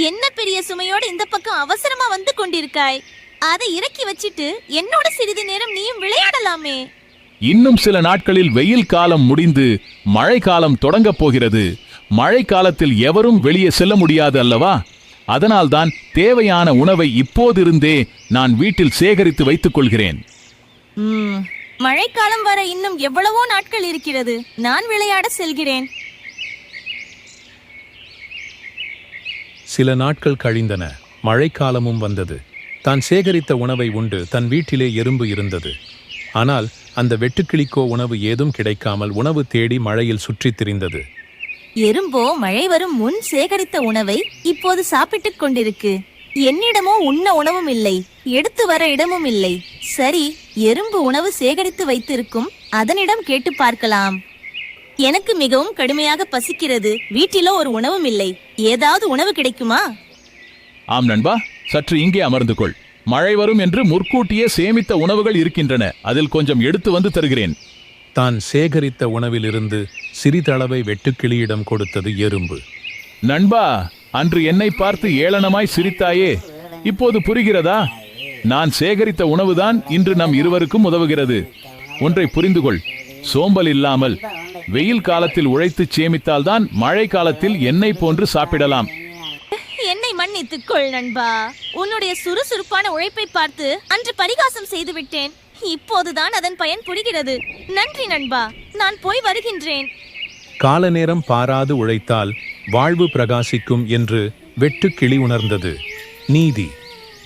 என்ன பெரிய சுமையோடு இந்த பக்கம் அவசரமா வந்து கொண்டிருக்காய்? அதை இறக்கி வச்சிட்டு என்னோட சிறிது நேரம் நீயும் விளையாடலாமே. இன்னும் சில நாட்களில் வெயில் காலம் முடிந்து மழை காலம் தொடங்கப் போகிறது. மழை காலத்தில் எவரும் வெளியே செல்ல முடியாது அல்லவா? அதனால்தான் தேவையான உணவை இப்போதிருந்தே நான் வீட்டில் சேகரித்து வைத்துக் கொள்கிறேன். மழைக்காலம் வர இன்னும் எவ்வளவோ நாட்கள் இருக்கிறது. நான் விளையாட செல்கிறேன். சில நாட்கள் கழிந்தன. மழைக்காலமும் வந்தது. தான் சேகரித்த உணவை உண்டு தன் வீட்டிலே எறும்பு இருந்தது. ஆனால் அந்த வெட்டுக்கிளிக்கோ உணவு ஏதும் கிடைக்காமல் உணவு தேடி மழையில் சுற்றித் திரிந்தது. எறும்போ மழை வரும் முன் சேகரித்த உணவை இப்போது சாப்பிட்டுக் கொண்டிருக்கு. என்னிடமோ உண்ண உணவும் இல்லை, எடுத்து வர இடமும் இல்லை. சரி, எறும்பு உணவு சேகரித்து வைத்திருக்கும், அதனிடம் கேட்டு பார்க்கலாம். எனக்கு மிகவும் கடுமையாக பசிக்கிறது. வீட்டிலோ ஒரு உணவும் இல்லை. ஏதாவது உணவு கிடைக்குமா? ஆம் நண்பா, சற்று இங்கே அமர்ந்து கொள். மழை வரும் என்று முற்கூட்டியே சேமித்த உணவுகள் இருக்கின்றன. அதில் கொஞ்சம் எடுத்து வந்து தருகிறேன். தான் சேகரித்த உணவிலிருந்து சிறிதளவை வெட்டுக்கிளியிடம் கொடுத்தது எறும்பு. நண்பா, அன்று என்னை பார்த்து ஏளனமாய் சிரித்தாயே, இப்போது புரிகிறதா? நான் சேகரித்த உணவுதான் இன்று நம் இருவருக்கும் உதவுகிறது. ஒன்றை புரிந்து கொள், சோம்பல் இல்லாமல் வெயில் காலத்தில் உழைத்து சேமித்தால்தான் மழை காலத்தில் என்னை போன்று சாப்பிடலாம். என்னை மன்னித்துக்கொள் நண்பா. உன்னுடைய சுறுசுறுப்பான உழைப்பை பார்த்து அன்று பரிகாசம் செய்து விட்டேன். இப்போதுதான் அதன் பயன் புரிகிறது. நன்றி நண்பா, நான் போய் வருகின்றேன். கால நேரம் பாராது உழைத்தால் வாழ்வு பிரகாசிக்கும் என்று வெட்டுக்கிளி உணர்ந்தது. நீதி: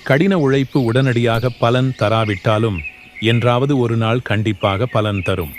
கடின உழைப்பு உடனடியாக பலன் தராவிட்டாலும் என்றாவது ஒரு நாள் கண்டிப்பாக பலன் தரும்.